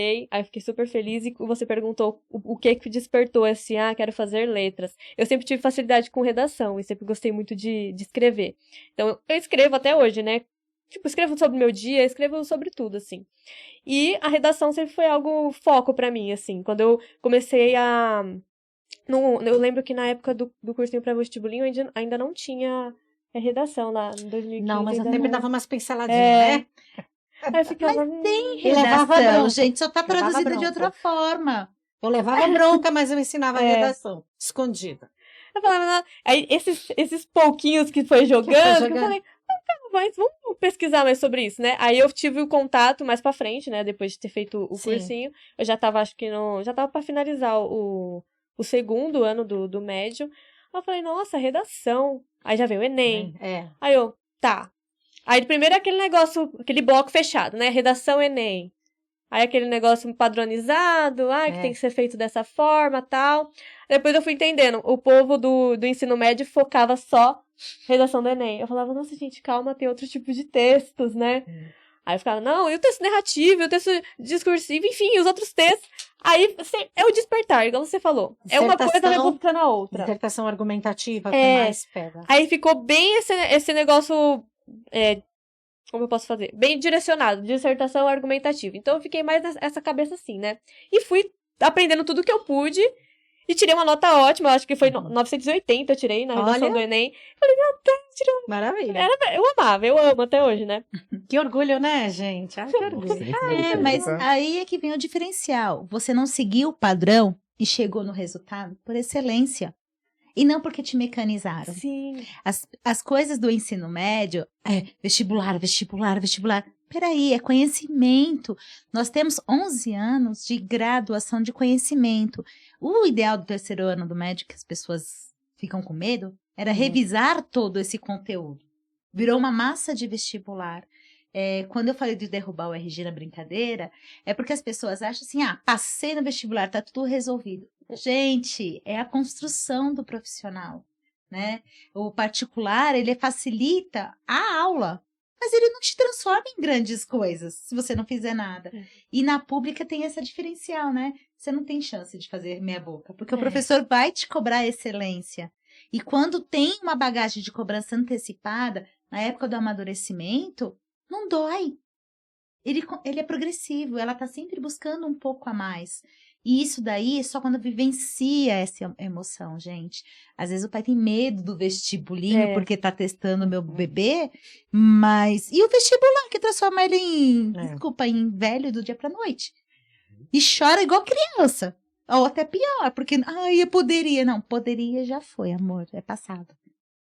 passei, aí eu fiquei super feliz, e você perguntou o que despertou, assim, quero fazer letras. Eu sempre tive facilidade com redação, e sempre gostei muito de escrever. Então, eu escrevo até hoje, né? Tipo, escrevo sobre o meu dia, escrevo sobre tudo, assim. E a redação sempre foi algo foco pra mim, assim. Quando eu comecei eu lembro que na época do cursinho pré-vestibulinho ainda não tinha redação lá, em 2015. Não, mas eu ainda sempre não. dava umas pinceladinhas, né? Aí eu ficava... Tem E levava redação, bronca. gente, só tá Levava traduzida de bronca. outra forma. Eu levava bronca, mas eu ensinava a redação, escondida. Eu falava, aí esses pouquinhos que foi jogando, que eu falei, mas vamos pesquisar mais sobre isso, né? Aí eu tive o contato mais pra frente, né? Depois de ter feito o Sim. cursinho. Eu já tava, acho que já tava pra finalizar o segundo ano do médio. Aí eu falei, nossa, redação. Aí já veio o Enem. Aí eu, tá. Aí primeiro aquele negócio, aquele bloco fechado, né? Redação Enem. Aí aquele negócio padronizado, que tem que ser feito dessa forma, tal. Depois eu fui entendendo, o povo do ensino médio focava só redação do Enem. Eu falava, nossa, gente, calma, tem outro tipo de textos, né? Aí eu ficava, não, e o texto narrativo, e o texto discursivo, enfim, os outros textos. Aí é o despertar, igual você falou. É uma coisa vai buscando a outra. Dissertação argumentativa, que mais pega. Aí ficou bem esse negócio... como eu posso fazer? Bem direcionado, dissertação argumentativa. Então eu fiquei mais nessa cabeça assim, né? E fui aprendendo tudo que eu pude e tirei uma nota ótima, eu acho que foi 980 eu tirei na redação do Enem. Falei, meu Deus, tirei uma... Maravilha. Eu amo até hoje, né? Que orgulho, né, gente? Que orgulho. Mas aí é que vem o diferencial. Você não seguiu o padrão e chegou no resultado por excelência. E não porque te mecanizaram. Sim. As coisas do ensino médio, vestibular. Peraí, é conhecimento. Nós temos 11 anos de graduação de conhecimento. O ideal do terceiro ano do médio, que as pessoas ficam com medo, era revisar todo esse conteúdo. Virou uma massa de vestibular. Quando eu falei de derrubar o RG na brincadeira, é porque as pessoas acham assim, passei no vestibular, tá tudo resolvido. Gente, é a construção do profissional, né? O particular, ele facilita a aula, mas ele não te transforma em grandes coisas, se você não fizer nada. E na pública tem essa diferencial, né? Você não tem chance de fazer meia boca, porque o professor vai te cobrar excelência. E quando tem uma bagagem de cobrança antecipada, na época do amadurecimento, não dói. Ele é progressivo, ela tá sempre buscando um pouco a mais. E isso daí é só quando vivencia essa emoção, gente. Às vezes o pai tem medo do vestibulinho porque tá testando o meu bebê, mas... E o vestibular que transforma ele em velho do dia pra noite. E chora igual criança. Ou até pior, porque, eu poderia. Não, poderia já foi, amor, é passado.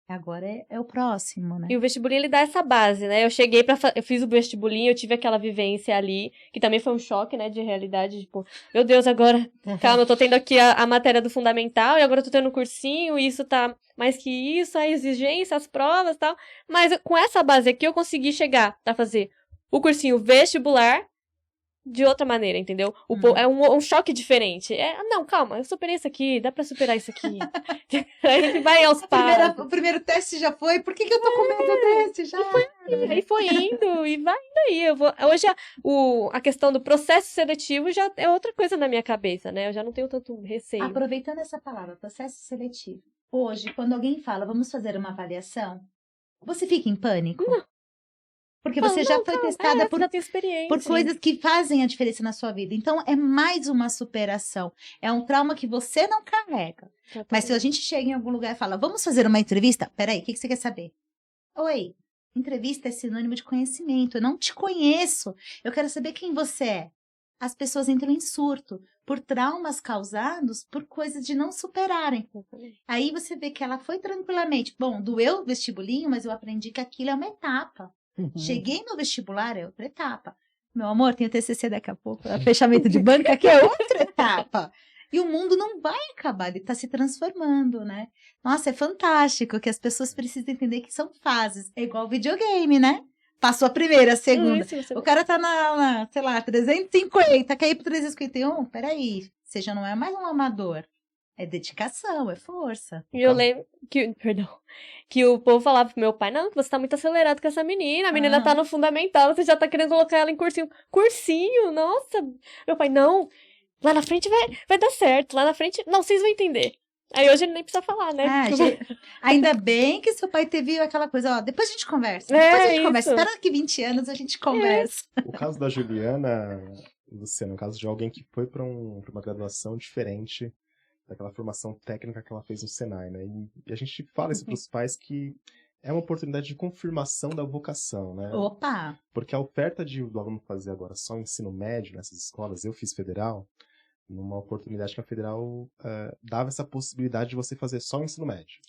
Agora é o próximo, né? E o vestibulinho, ele dá essa base, né? Eu fiz o vestibulinho, eu tive aquela vivência ali, que também foi um choque, né, de realidade, tipo, meu Deus, agora, calma, eu tô tendo aqui a matéria do fundamental, e agora eu tô tendo um cursinho, e isso tá mais que isso, a exigência, as provas e tal. Mas com essa base aqui, eu consegui chegar a fazer o cursinho vestibular de outra maneira, entendeu? É um choque diferente. Não, calma, eu superei isso aqui, dá pra superar isso aqui. A gente vai aos passos. O primeiro teste já foi, por que eu tô com medo do teste? Já Aí foi indo, e vai indo aí. Hoje a questão do processo seletivo já é outra coisa na minha cabeça, né? Eu já não tenho tanto receio. Aproveitando essa palavra, processo seletivo. Hoje, quando alguém fala, vamos fazer uma avaliação, você fica em pânico? Não. Porque você já foi testada por coisas que fazem a diferença na sua vida. Então, é mais uma superação. É um trauma que você não carrega. Mas se a gente chega em algum lugar e fala, vamos fazer uma entrevista? Peraí, o que você quer saber? Oi, entrevista é sinônimo de conhecimento. Eu não te conheço. Eu quero saber quem você é. As pessoas entram em surto por traumas causados por coisas de não superarem. Aí você vê que ela foi tranquilamente. Bom, doeu o vestibulinho, mas eu aprendi que aquilo é uma etapa. Cheguei no vestibular, é outra etapa. Meu amor, tem o TCC daqui a pouco, fechamento de banca, que é outra etapa. E o mundo não vai acabar, ele está se transformando, né? Nossa, é fantástico que as pessoas precisam entender que são fases. É igual videogame, né? Passou a primeira, a segunda. O cara tá sei lá, 350, quer ir pro 351? Peraí, você já não é mais um amador. É dedicação, é força. E eu lembro que o povo falava pro meu pai, não, que você tá muito acelerado com essa menina. A menina tá no fundamental, você já tá querendo colocar ela em cursinho. Cursinho, nossa. Meu pai, não, lá na frente vai dar certo. Lá na frente, não, vocês vão entender. Aí hoje ele nem precisa falar, né? Ainda bem que seu pai teve aquela coisa, ó, depois a gente conversa. Depois a gente conversa. Espera que 20 anos a gente conversa. O caso da Juliana, Luciano, é um caso de alguém que foi pra uma graduação diferente daquela formação técnica que ela fez no Senai, né? E a gente fala isso pros pais que é uma oportunidade de confirmação da vocação, né? Opa! Porque a oferta do aluno fazer agora só ensino médio nessas escolas, eu fiz federal, numa oportunidade que a federal dava essa possibilidade de você fazer só o ensino médio.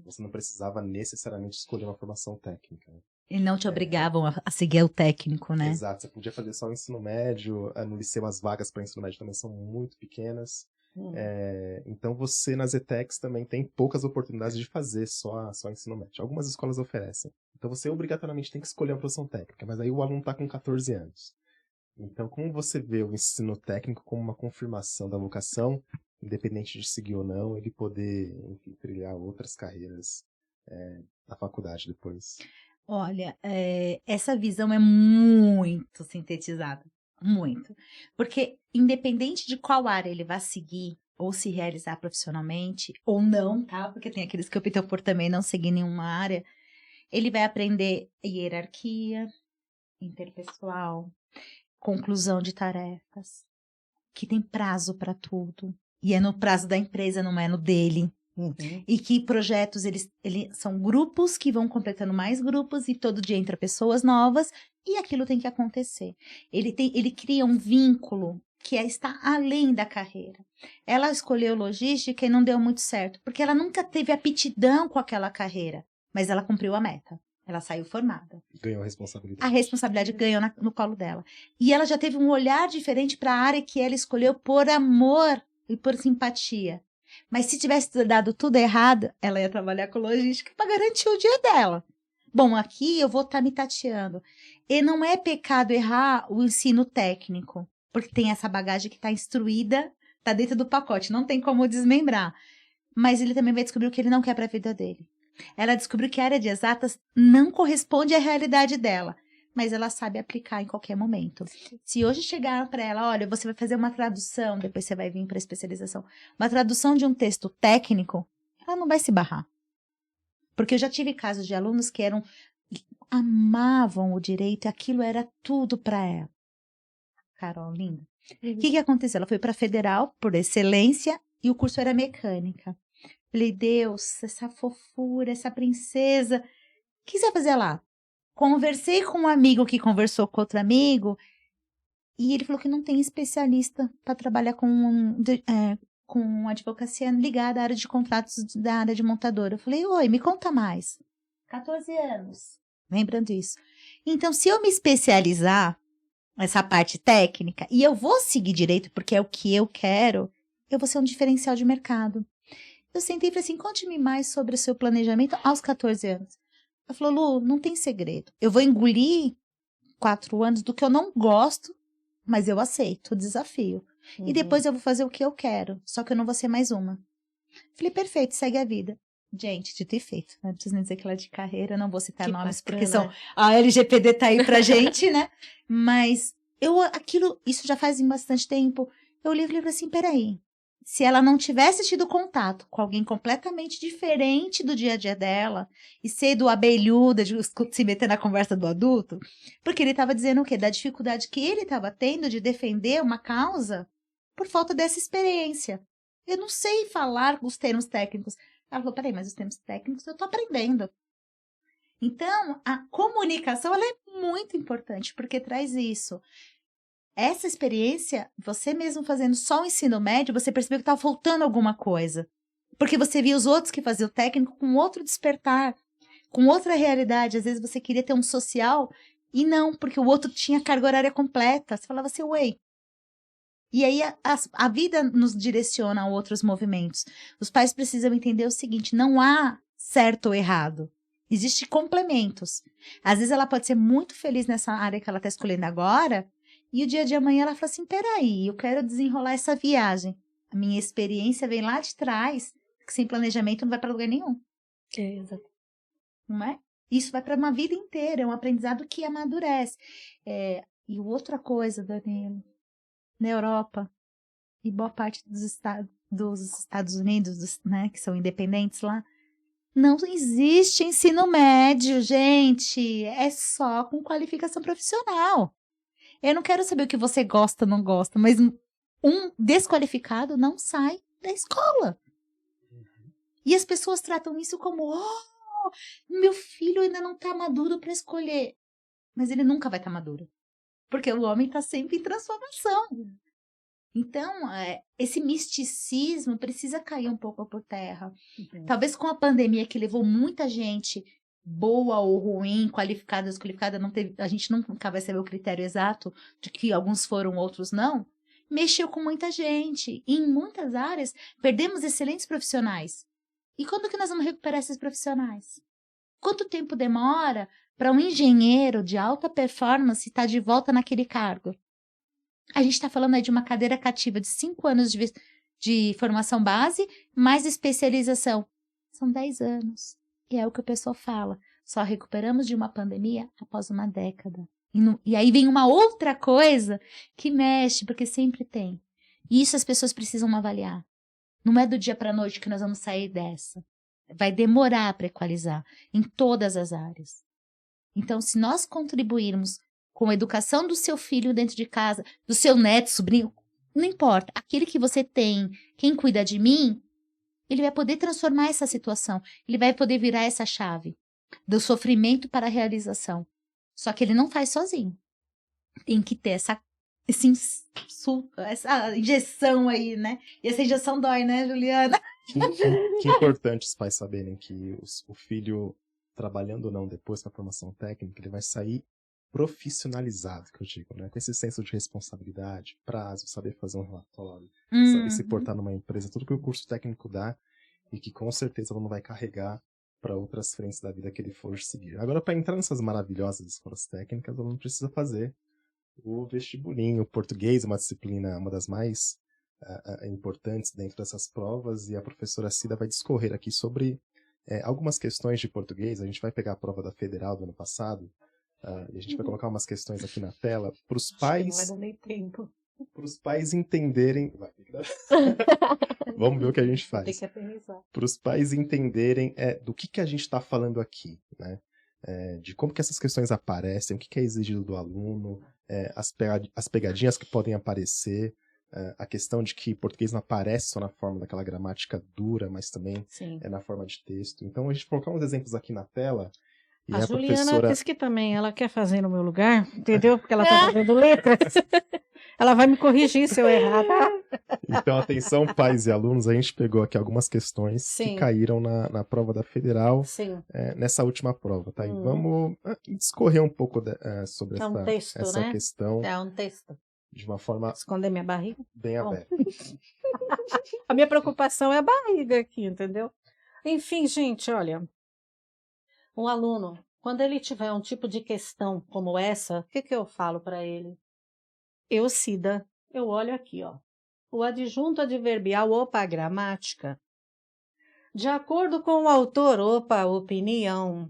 Você não precisava necessariamente escolher uma formação técnica. Né? E não te obrigavam a seguir o técnico, né? Exato, você podia fazer só o ensino médio, no liceu as vagas para ensino médio também são muito pequenas. Então você nas ETECs também tem poucas oportunidades de fazer só ensino médio. Algumas escolas oferecem. Então você obrigatoriamente tem que escolher uma profissão técnica, mas aí o aluno está com 14 anos. Então, como você vê o ensino técnico como uma confirmação da vocação, independente de seguir ou não, ele poder, enfim, trilhar outras carreiras na faculdade depois? Olha, essa visão é muito sintetizada, muito. Porque, independente de qual área ele vai seguir, ou se realizar profissionalmente, ou não, tá? Porque tem aqueles que optam por também não seguir nenhuma área, ele vai aprender hierarquia interpessoal, conclusão de tarefas, que tem prazo para tudo. E é no prazo da empresa, não é no dele. E que projetos, eles são grupos que vão completando mais grupos e todo dia entra pessoas novas e aquilo tem que acontecer. Ele cria um vínculo que está além da carreira. Ela escolheu logística e não deu muito certo, porque ela nunca teve aptidão com aquela carreira, mas ela cumpriu a meta. Ela saiu formada. Ganhou a responsabilidade. A responsabilidade ganhou no colo dela. E ela já teve um olhar diferente para a área que ela escolheu por amor e por simpatia. Mas se tivesse dado tudo errado, ela ia trabalhar com logística para garantir o dia dela. Bom, aqui eu vou estar me tateando. E não é pecado errar o ensino técnico, porque tem essa bagagem que está instruída, está dentro do pacote, não tem como desmembrar. Mas ele também vai descobrir o que ele não quer para a vida dele. Ela descobriu que a área de exatas não corresponde à realidade dela, mas ela sabe aplicar em qualquer momento. Se hoje chegar para ela, olha, você vai fazer uma tradução, depois você vai vir para a especialização, uma tradução de um texto técnico, ela não vai se barrar. Porque eu já tive casos de alunos que amavam o direito e aquilo era tudo para ela. Carol, linda. O que aconteceu? Ela foi para a federal, por excelência, e o curso era mecânica. Falei, Deus, essa fofura, essa princesa, o que você vai fazer lá? Conversei com um amigo que conversou com outro amigo e ele falou que não tem especialista para trabalhar com advocacia ligada à área de contratos da área de montadora. Eu falei, oi, me conta mais. 14 anos, lembrando isso. Então, se eu me especializar nessa parte técnica e eu vou seguir direito porque é o que eu quero, eu vou ser um diferencial de mercado. Eu sentei e falei assim, conte-me mais sobre o seu planejamento aos 14 anos. Ela falou, Lu, não tem segredo. Eu vou engolir 4 anos do que eu não gosto, mas eu aceito o desafio. E depois eu vou fazer o que eu quero, só que eu não vou ser mais uma. Falei, perfeito, segue a vida. Gente, dito e feito. Não preciso nem dizer que ela é de carreira, não vou citar nomes, porque a LGPD tá aí pra gente, né? Mas isso já faz bastante tempo. Eu li e falei assim, peraí. Se ela não tivesse tido contato com alguém completamente diferente do dia a dia dela, e ser do abelhuda, de se meter na conversa do adulto, porque ele estava dizendo o quê? Da dificuldade que ele estava tendo de defender uma causa por falta dessa experiência. Eu não sei falar os termos técnicos. Ela falou, peraí, mas os termos técnicos eu estou aprendendo. Então, a comunicação ela é muito importante, porque traz isso. Essa experiência, você mesmo fazendo só o ensino médio, você percebeu que estava faltando alguma coisa. Porque você via os outros que faziam o técnico com outro despertar, com outra realidade. Às vezes você queria ter um social e não, porque o outro tinha carga horária completa. Você falava assim, ué. E aí a vida nos direciona a outros movimentos. Os pais precisam entender o seguinte, não há certo ou errado. Existem complementos. Às vezes ela pode ser muito feliz nessa área que ela está escolhendo agora, e o dia de amanhã ela fala assim, peraí, eu quero desenrolar essa viagem. A minha experiência vem lá de trás, que sem planejamento não vai para lugar nenhum. Exato. Não é? Isso vai para uma vida inteira, é um aprendizado que amadurece. E outra coisa, Danilo, na Europa e boa parte dos Estados Unidos, né, que são independentes lá, não existe ensino médio, gente. É só com qualificação profissional. Eu não quero saber o que você gosta ou não gosta, mas um desqualificado não sai da escola. E as pessoas tratam isso como, meu filho ainda não está maduro para escolher. Mas ele nunca vai estar maduro. Porque o homem está sempre em transformação. Então, esse misticismo precisa cair um pouco por terra. Talvez com a pandemia que levou muita gente boa ou ruim, qualificada, desqualificada, a gente nunca vai saber o critério exato de que alguns foram, outros não, mexeu com muita gente. E em muitas áreas, perdemos excelentes profissionais. E quando que nós vamos recuperar esses profissionais? Quanto tempo demora para um engenheiro de alta performance estar de volta naquele cargo? A gente está falando aí de uma cadeira cativa de 5 anos de formação base, mais especialização. São 10 anos. E é o que o pessoal fala. Só recuperamos de uma pandemia após uma década. E aí vem uma outra coisa que mexe, porque sempre tem. E isso as pessoas precisam avaliar. Não é do dia para a noite que nós vamos sair dessa. Vai demorar para equalizar em todas as áreas. Então, se nós contribuirmos com a educação do seu filho dentro de casa, do seu neto, sobrinho, não importa. Aquele que você tem, quem cuida de mim, ele vai poder transformar essa situação. Ele vai poder virar essa chave do sofrimento para a realização. Só que ele não faz sozinho. Tem que ter essa injeção aí, né? E essa injeção dói, né, Juliana? Que importante os pais saberem que o filho, trabalhando ou não depois com a formação técnica, ele vai sair profissionalizado, que eu digo, né? Com esse senso de responsabilidade, prazo, saber fazer um relatório, saber se portar numa empresa, tudo que o curso técnico dá e que com certeza ele não vai carregar para outras frentes da vida que ele for seguir. Agora, para entrar nessas maravilhosas escolas técnicas, o aluno precisa fazer o vestibulinho. O português é uma disciplina, uma das mais importantes dentro dessas provas, e a professora Cida vai discorrer aqui sobre algumas questões de português. A gente vai pegar a prova da Federal do ano passado, e a gente vai colocar umas questões aqui na tela para os pais. Não vai dar nem tempo. Para os pais entenderem. Vamos ver o que a gente faz. Tem que aterrissar. Para os pais entenderem do que a gente está falando aqui, né? De como que essas questões aparecem, o que é exigido do aluno, as pegadinhas que podem aparecer, a questão de que português não aparece só na forma daquela gramática dura, mas também na forma de texto. Então a gente vai colocar uns exemplos aqui na tela. E a Juliana disse que também ela quer fazer no meu lugar, entendeu? Porque ela está fazendo letras. Ela vai me corrigir se eu errar, tá? Então, atenção, pais e alunos, a gente pegou aqui algumas questões que caíram na prova da Federal, nessa última prova, tá? E vamos discorrer um pouco sobre essa questão. É um texto. De uma forma... Esconder minha barriga? Bem aberta. A minha preocupação é a barriga aqui, entendeu? Enfim, gente, olha... Um aluno, quando ele tiver um tipo de questão como essa, o que eu falo para ele? Cida, eu olho aqui, ó. O adjunto adverbial, a gramática. De acordo com o autor, opinião.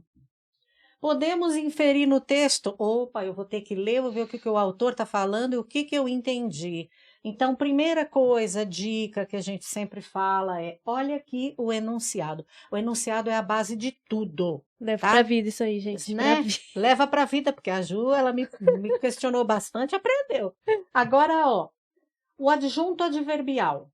Podemos inferir no texto, eu vou ter que ler, vou ver o que o autor está falando e o que eu entendi. Então, primeira coisa, dica que a gente sempre fala olha aqui o enunciado. O enunciado é a base de tudo. Leva pra vida isso aí, gente. Né? Leva pra vida, porque a Ju, ela me questionou bastante, aprendeu. Agora, o adjunto adverbial.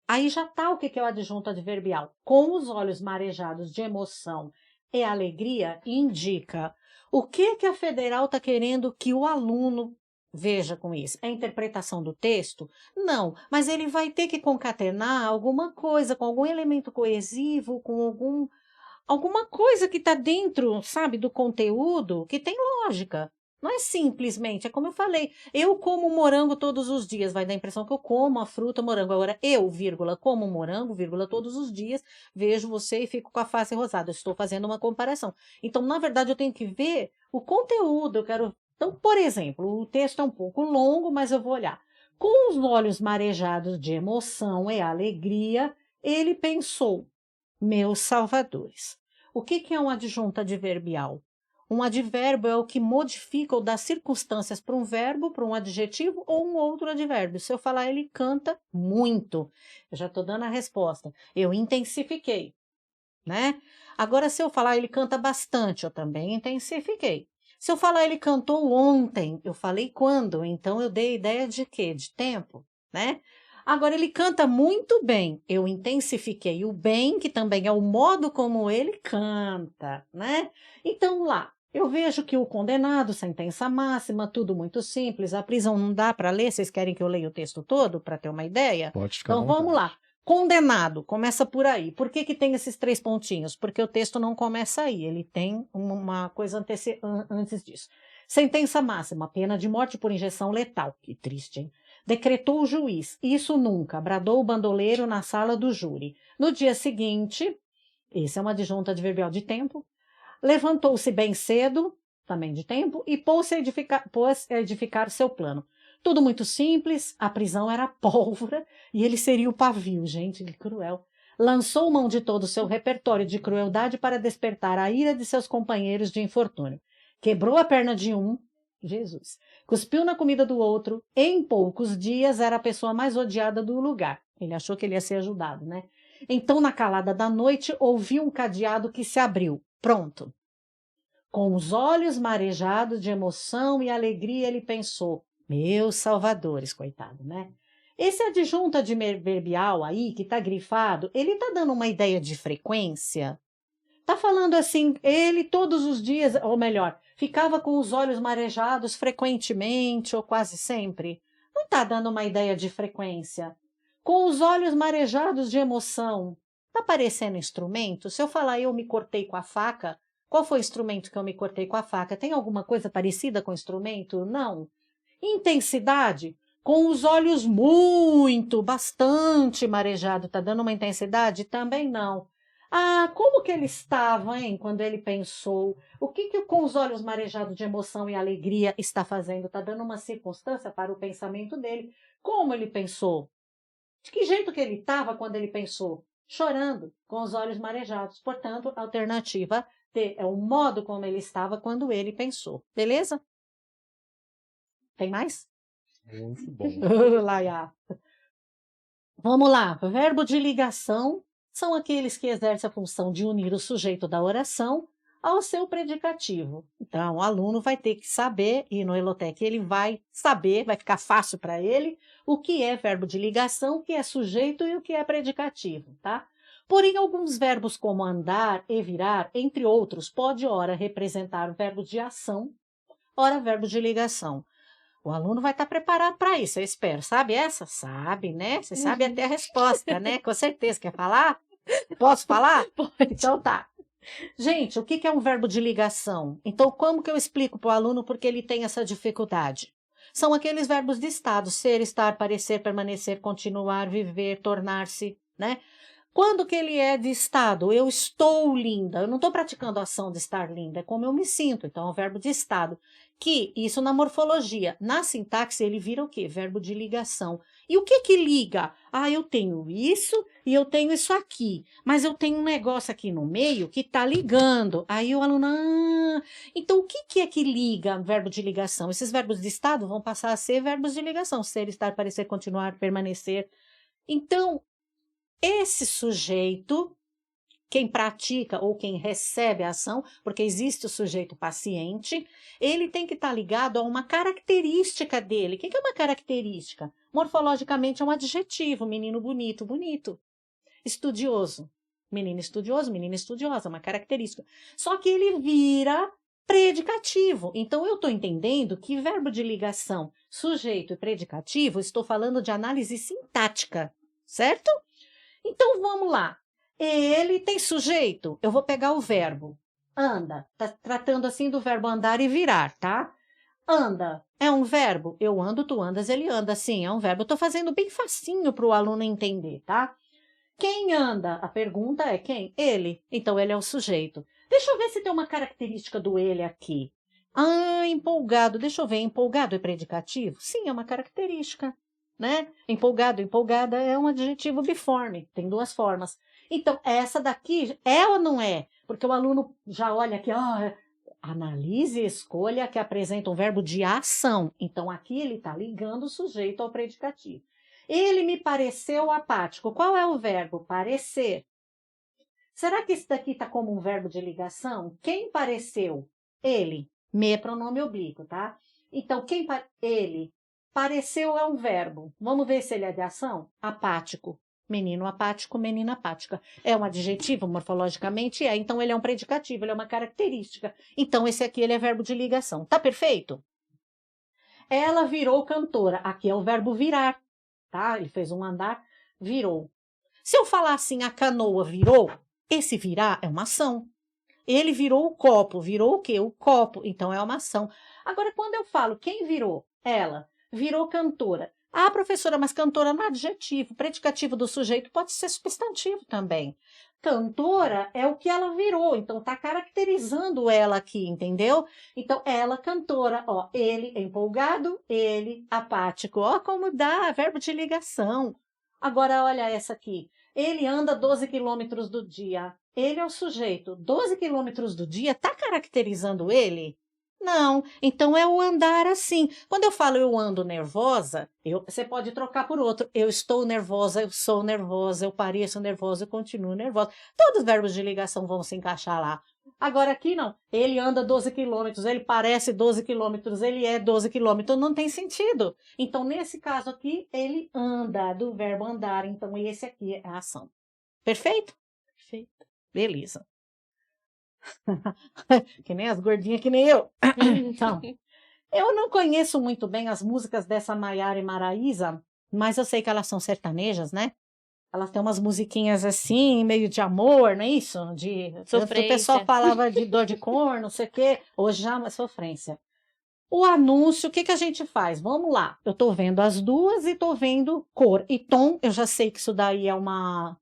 Aí já tá o que é o adjunto adverbial. Com os olhos marejados de emoção e alegria, indica o que a Federal está querendo que o aluno veja com isso. É a interpretação do texto? Não, mas ele vai ter que concatenar alguma coisa, com algum elemento coesivo, com alguma coisa que está dentro, sabe, do conteúdo, que tem lógica. Não é simplesmente, é como eu falei, eu como morango todos os dias, vai dar a impressão que eu como a fruta morango. Agora, eu, como morango, todos os dias, vejo você e fico com a face rosada. Eu estou fazendo uma comparação. Então, na verdade, eu tenho que ver o conteúdo, eu quero... Então, por exemplo, o texto é um pouco longo, mas eu vou olhar. Com os olhos marejados de emoção e alegria, ele pensou, meus salvadores. O que é um adjunto adverbial? Um advérbio é o que modifica ou dá circunstâncias para um verbo, para um adjetivo ou um outro advérbio. Se eu falar ele canta muito, eu já estou dando a resposta. Eu intensifiquei, né? Agora, se eu falar ele canta bastante, eu também intensifiquei. Se eu falar ele cantou ontem, eu falei quando, então eu dei ideia de quê? De tempo, né? Agora, ele canta muito bem, eu intensifiquei o bem, que também é o modo como ele canta, né? Então, lá, eu vejo que o condenado, sentença máxima, tudo muito simples, a prisão não dá para ler, vocês querem que eu leia o texto todo para ter uma ideia? Pode ficar então, vamos lá. Condenado, começa por aí. Por que tem esses 3 pontinhos? Porque o texto não começa aí, ele tem uma coisa antes disso. Sentença máxima, pena de morte por injeção letal. Que triste, hein? Decretou o juiz, isso nunca, bradou o bandoleiro na sala do júri. No dia seguinte, esse é uma adjunta adverbial de tempo, levantou-se bem cedo, também de tempo, e pôs a edificar seu plano. Tudo muito simples, a prisão era pólvora e ele seria o pavio, gente, que cruel. Lançou mão de todo o seu repertório de crueldade para despertar a ira de seus companheiros de infortúnio. Quebrou a perna de um, Jesus, cuspiu na comida do outro, em poucos dias era a pessoa mais odiada do lugar. Ele achou que ele ia ser ajudado, né? Então, na calada da noite, ouviu um cadeado que se abriu. Pronto. Com os olhos marejados de emoção e alegria, ele pensou, meus salvadores, coitado, né? Esse adjunto adverbial aí, que tá grifado, ele tá dando uma ideia de frequência? Tá falando assim, ele todos os dias, ou melhor, ficava com os olhos marejados frequentemente ou quase sempre? Não tá dando uma ideia de frequência. Com os olhos marejados de emoção, tá parecendo instrumento? Se eu falar eu me cortei com a faca, qual foi o instrumento que eu me cortei com a faca? Tem alguma coisa parecida com instrumento? Não. Intensidade, com os olhos bastante marejado, tá dando uma intensidade? Também não. Ah, como que ele estava, hein, quando ele pensou? O que com os olhos marejados de emoção e alegria está fazendo? Tá dando uma circunstância para o pensamento dele. Como ele pensou? De que jeito que ele estava quando ele pensou? Chorando, com os olhos marejados. Portanto, alternativa D é o modo como ele estava quando ele pensou. Beleza? Tem mais? Muito bom. Vamos lá. Verbo de ligação são aqueles que exercem a função de unir o sujeito da oração ao seu predicativo. Então, o aluno vai ter que saber, e no Elotec ele vai saber, vai ficar fácil para ele, o que é verbo de ligação, o que é sujeito e o que é predicativo, tá? Porém, alguns verbos como andar e virar, entre outros, pode ora representar o verbo de ação, ora verbo de ligação. O aluno vai estar preparado para isso, eu espero. Sabe essa? Sabe, né? Você sabe até a resposta, né? Com certeza. Quer falar? Posso falar? Pode. Então tá. Gente, o que é um verbo de ligação? Então, como que eu explico para o aluno porque ele tem essa dificuldade? São aqueles verbos de estado, ser, estar, parecer, permanecer, continuar, viver, tornar-se, né? Quando que ele é de estado? Eu estou linda. Eu não estou praticando a ação de estar linda, é como eu me sinto. Então, é um verbo de estado. Que, isso na morfologia. Na sintaxe, ele vira o quê? Verbo de ligação. E o que liga? Ah, eu tenho isso e eu tenho isso aqui. Mas eu tenho um negócio aqui no meio que está ligando. Aí o aluno... então, o que é que liga verbo de ligação? Esses verbos de estado vão passar a ser verbos de ligação. Ser, estar, parecer, continuar, permanecer. Então, esse sujeito, quem pratica ou quem recebe a ação, porque existe o sujeito paciente, ele tem que estar ligado a uma característica dele. O que é uma característica? Morfologicamente é um adjetivo, menino bonito, bonito. Estudioso, menina estudiosa, uma característica. Só que ele vira predicativo. Então, eu estou entendendo que verbo de ligação, sujeito e predicativo, estou falando de análise sintática, certo? Então, vamos lá. Ele tem sujeito. Eu vou pegar o verbo. Anda. Tá tratando assim do verbo andar e virar, tá? Anda. É um verbo? Eu ando, tu andas, ele anda. Sim, é um verbo. Eu tô fazendo bem facinho para o aluno entender, tá? Quem anda? A pergunta é quem? Ele. Então, ele é o sujeito. Deixa eu ver se tem uma característica do ele aqui. Ah, empolgado. Deixa eu ver. Empolgado é predicativo? Sim, é uma característica. né? Empolgado, empolgada é um adjetivo biforme, tem 2 formas. Então, essa daqui é ou não é? Porque o aluno já olha aqui, analise e escolha que apresenta um verbo de ação. Então, aqui ele está ligando o sujeito ao predicativo. Ele me pareceu apático. Qual é o verbo? Parecer. Será que esse daqui está como um verbo de ligação? Quem pareceu? Ele. Me, pronome oblíquo, tá? Então, ele. Pareceu é um verbo. Vamos ver se ele é de ação? Apático. Menino apático, menina apática. É um adjetivo, morfologicamente é. Então, ele é um predicativo, ele é uma característica. Então, esse aqui ele é verbo de ligação. Tá perfeito? Ela virou cantora. Aqui é o verbo virar, tá? Ele fez um andar, virou. Se eu falar assim, a canoa virou, esse virar é uma ação. Ele virou o copo. Virou o quê? O copo. Então, é uma ação. Agora, quando eu falo quem virou? Ela. Virou cantora. Ah, professora, mas cantora não é adjetivo. Predicativo do sujeito pode ser substantivo também. Cantora é o que ela virou. Então, está caracterizando ela aqui, entendeu? Então, ela cantora. Ó, ele empolgado, ele apático. Ó, como dá, verbo de ligação. Agora, olha essa aqui. Ele anda 12 quilômetros do dia. Ele é o sujeito. 12 quilômetros do dia está caracterizando ele? Não. Então, é o andar assim. Quando eu falo eu ando nervosa, você pode trocar por outro. Eu estou nervosa, eu sou nervosa, eu pareço nervosa, eu continuo nervosa. Todos os verbos de ligação vão se encaixar lá. Agora aqui não. Ele anda 12 quilômetros, ele parece 12 quilômetros, ele é 12 quilômetros. Não tem sentido. Então, nesse caso aqui, ele anda, do verbo andar. Então, esse aqui é a ação. Perfeito? Perfeito. Beleza. Que nem as gordinhas, que nem eu. Então, eu não conheço muito bem as músicas dessa Maiara e Maraísa, mas eu sei que elas são sertanejas, né? Elas têm umas musiquinhas assim, meio de amor, não é isso? O pessoal falava de dor de corno, não sei o quê. Hoje já é uma sofrência. O anúncio, o que a gente faz? Vamos lá. Eu tô vendo as duas e tô vendo cor. E tom, eu já sei que isso daí é uma...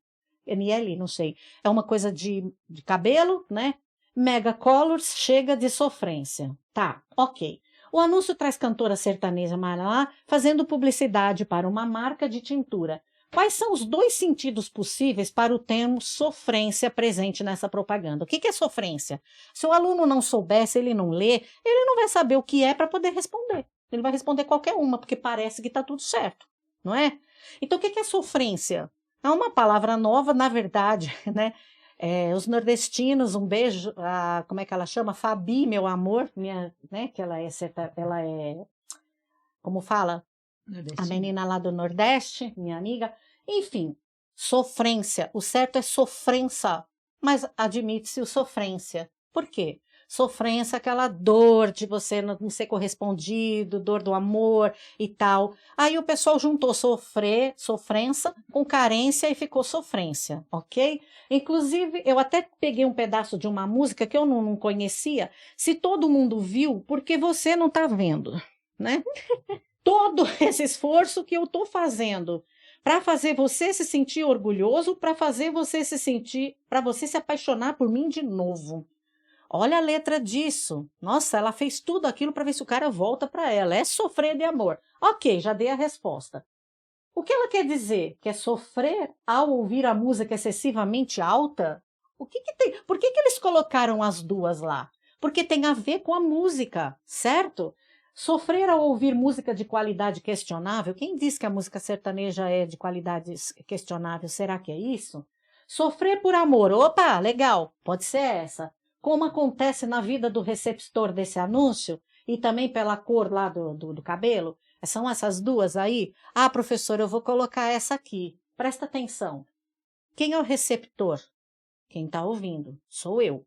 NL, não sei. É uma coisa de cabelo, né? Mega Colors chega de sofrência. Tá, ok. O anúncio traz cantora sertaneja Mará fazendo publicidade para uma marca de tintura. Quais são os 2 sentidos possíveis para o termo sofrência presente nessa propaganda? O que é sofrência? Se o aluno não souber, se ele não lê, ele não vai saber o que é para poder responder. Ele vai responder qualquer uma, porque parece que está tudo certo, não é? Então, o que é sofrência? É uma palavra nova, na verdade, né? Os nordestinos, um beijo, como é que ela chama? Fabi, meu amor, né? Que ela é, como fala? A menina lá do Nordeste, minha amiga. Enfim, sofrência. O certo é sofrência, mas admite-se o sofrência. Por quê? Sofrência, aquela dor de você não ser correspondido, dor do amor e tal. Aí o pessoal juntou sofrência com carência e ficou sofrência, ok? Inclusive, eu até peguei um pedaço de uma música que eu não conhecia. Se todo mundo viu, por que você não está vendo, né? Todo esse esforço que eu estou fazendo para fazer você se sentir orgulhoso, para fazer você para você se apaixonar por mim de novo. Olha a letra disso. Nossa, ela fez tudo aquilo para ver se o cara volta para ela. É sofrer de amor. Ok, já dei a resposta. O que ela quer dizer? Que é sofrer ao ouvir a música excessivamente alta? O que tem? Por que eles colocaram as duas lá? Porque tem a ver com a música, certo? Sofrer ao ouvir música de qualidade questionável. Quem diz que a música sertaneja é de qualidade questionável? Será que é isso? Sofrer por amor. Opa, legal. Pode ser essa. Como acontece na vida do receptor desse anúncio e também pela cor lá do cabelo. São essas duas aí? Ah, professor, eu vou colocar essa aqui. Presta atenção. Quem é o receptor? Quem está ouvindo? Sou eu.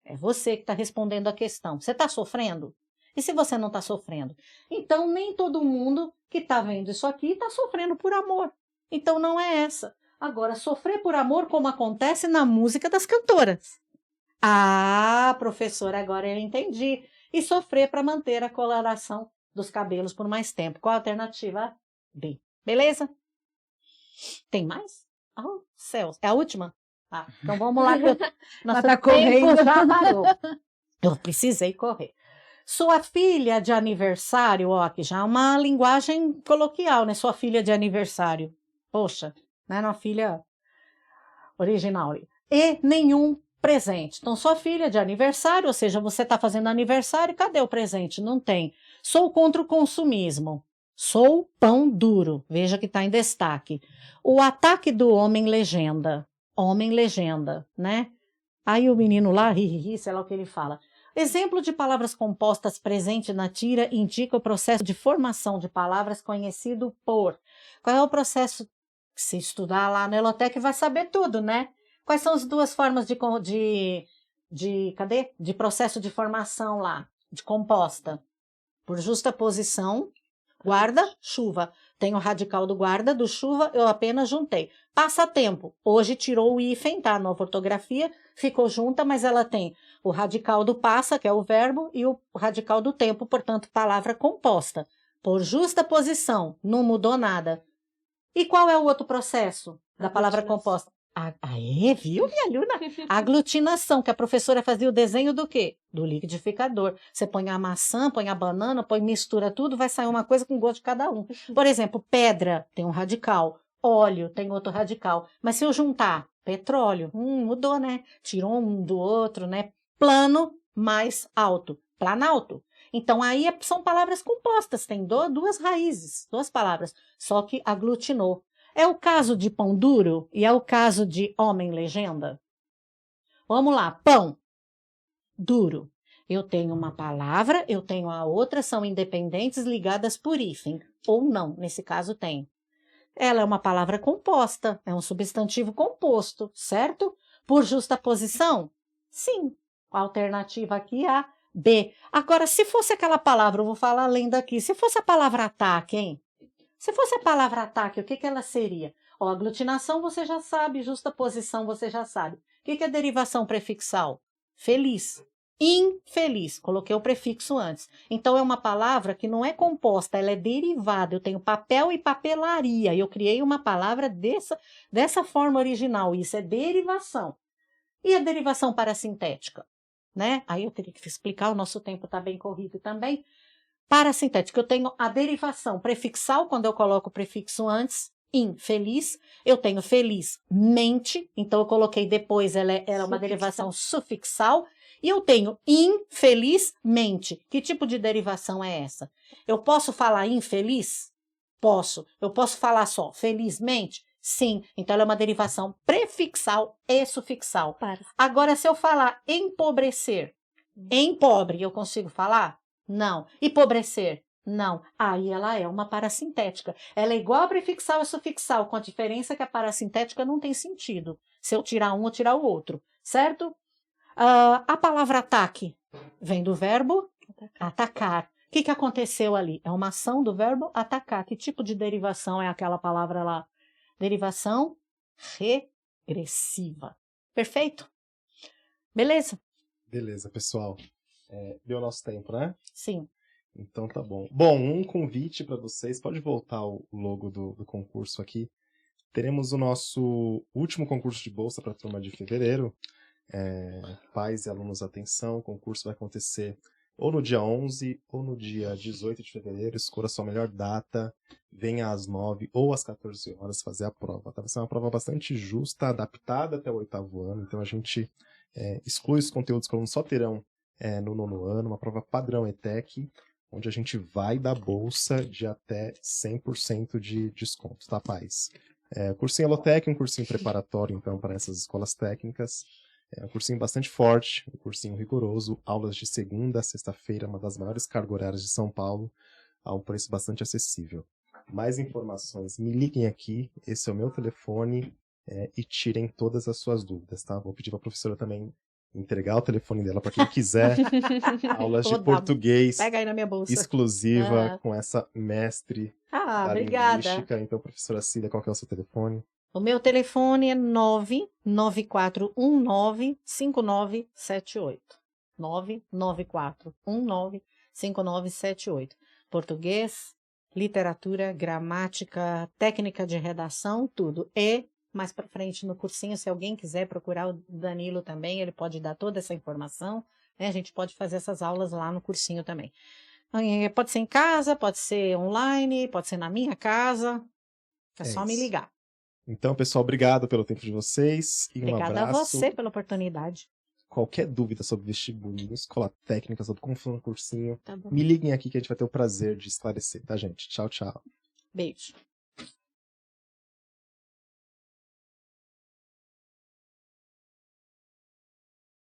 É você que está respondendo a questão. Você está sofrendo? E se você não está sofrendo? Então, nem todo mundo que está vendo isso aqui está sofrendo por amor. Então, não é essa. Agora, sofrer por amor como acontece na música das cantoras. Ah, professora, agora eu entendi. E sofrer para manter a coloração dos cabelos por mais tempo. Qual a alternativa? B. Beleza? Tem mais? Oh, céus. É a última? Ah, então vamos lá. Nosso tá correndo. Já parou. Eu precisei correr. Sua filha de aniversário, ó, aqui já é uma linguagem coloquial, né? Sua filha de aniversário. Poxa, né? Uma filha original. E nenhum presente. Então, sua filha de aniversário, ou seja, você está fazendo aniversário, cadê o presente? Não tem. Sou contra o consumismo. Sou pão duro. Veja que está em destaque. O ataque do homem legenda. Homem legenda, né? Aí o menino lá, sei lá o que ele fala. Exemplo de palavras compostas presente na tira indica o processo de formação de palavras conhecido por. Qual é o processo? Se estudar lá na Elotec vai saber tudo, né? Quais são as duas formas de processo de formação lá, de composta? Por justa posição, guarda, chuva. Tem o radical do guarda, do chuva, eu apenas juntei. Passatempo, hoje tirou o hífen, tá? Nova ortografia, ficou junta, mas ela tem o radical do passa, que é o verbo, e o radical do tempo, portanto, palavra composta. Por justa posição, não mudou nada. E qual é o outro processo da palavra composta? Aê, viu, minha aluna? Aglutinação, que a professora fazia o desenho do quê? Do liquidificador. Você põe a maçã, põe a banana, mistura tudo, vai sair uma coisa com gosto de cada um. Por exemplo, pedra tem um radical, óleo tem outro radical. Mas se eu juntar petróleo, mudou, né? Tirou um do outro, né? Plano mais alto, planalto. Então, aí são palavras compostas, tem duas raízes, duas palavras, só que aglutinou. É o caso de pão duro e é o caso de homem legenda? Vamos lá, pão duro. Eu tenho uma palavra, eu tenho a outra, são independentes ligadas por hífen, ou não, nesse caso tem. Ela é uma palavra composta, é um substantivo composto, certo? Por justa posição? Sim. A alternativa aqui é a B. Agora, se fosse aquela palavra, eu vou falar além daqui, se fosse a palavra ataque, hein? Se fosse a palavra ataque, o que ela seria? Ó, aglutinação você já sabe, justa posição você já sabe. O que é derivação prefixal? Feliz. Infeliz. Coloquei o prefixo antes. Então, é uma palavra que não é composta, ela é derivada. Eu tenho papel e papelaria. Eu criei uma palavra dessa forma original. Isso é derivação. E a derivação parassintética? Né? Aí eu teria que explicar, o nosso tempo está bem corrido também. Parassintética, eu tenho a derivação prefixal, quando eu coloco o prefixo antes, infeliz. Eu tenho feliz, mente, então eu coloquei depois, ela é uma derivação sufixal. E eu tenho infelizmente. Que tipo de derivação é essa? Eu posso falar infeliz? Posso. Eu posso falar só felizmente? Sim. Então, ela é uma derivação prefixal e sufixal. Agora, se eu falar empobrecer, empobre, eu consigo falar? Não. Empobrecer? Não. Aí ela é uma parassintética. Ela é igual a prefixal e sufixal, com a diferença que a parassintética não tem sentido. Se eu tirar um ou tirar o outro, certo? A palavra ataque vem do verbo atacar. O que aconteceu ali? É uma ação do verbo atacar. Que tipo de derivação é aquela palavra lá? Derivação regressiva. Perfeito? Beleza? Beleza, pessoal. Deu nosso tempo, né? Sim. Então tá bom. Bom, um convite para vocês. Pode voltar o logo do concurso aqui. Teremos o nosso último concurso de bolsa para a turma de fevereiro. Pais e alunos, atenção. O concurso vai acontecer ou no dia 11 ou no dia 18 de fevereiro. Escolha a sua melhor data. Venha às 9 ou às 14 horas fazer a prova. Tá? Vai ser uma prova bastante justa, adaptada até o 8º ano. Então a gente exclui os conteúdos que alunos só terão no 9º ano. Uma prova padrão ETEC, onde a gente vai dar bolsa de até 100% de desconto, tá, pais? Cursinho Elotec, um cursinho preparatório, então, para essas escolas técnicas. É um cursinho bastante forte, um cursinho rigoroso, aulas de segunda a sexta-feira, uma das maiores cargas horárias de São Paulo, a um preço bastante acessível. Mais informações, me liguem aqui, esse é o meu telefone, e tirem todas as suas dúvidas, tá? Vou pedir para a professora também entregar o telefone dela para quem quiser. Aulas de português pega aí na minha bolsa. Exclusiva com essa mestre da obrigada. linguística. Então, professora Cília, qual que é o seu telefone? O meu telefone é 994195978. 994195978. Português, literatura, gramática, técnica de redação, tudo. E mais para frente no cursinho, se alguém quiser procurar o Danilo também, ele pode dar toda essa informação. né? A gente pode fazer essas aulas lá no cursinho também. Pode ser em casa, pode ser online, pode ser na minha casa. É só me ligar. Então, pessoal, obrigado pelo tempo de vocês. E Obrigada um abraço. a você pela oportunidade. Qualquer dúvida sobre vestibulinho, escola técnica, sobre como funciona o cursinho, me liguem aqui que a gente vai ter o prazer de esclarecer, tá, gente? Tchau, tchau. Beijo.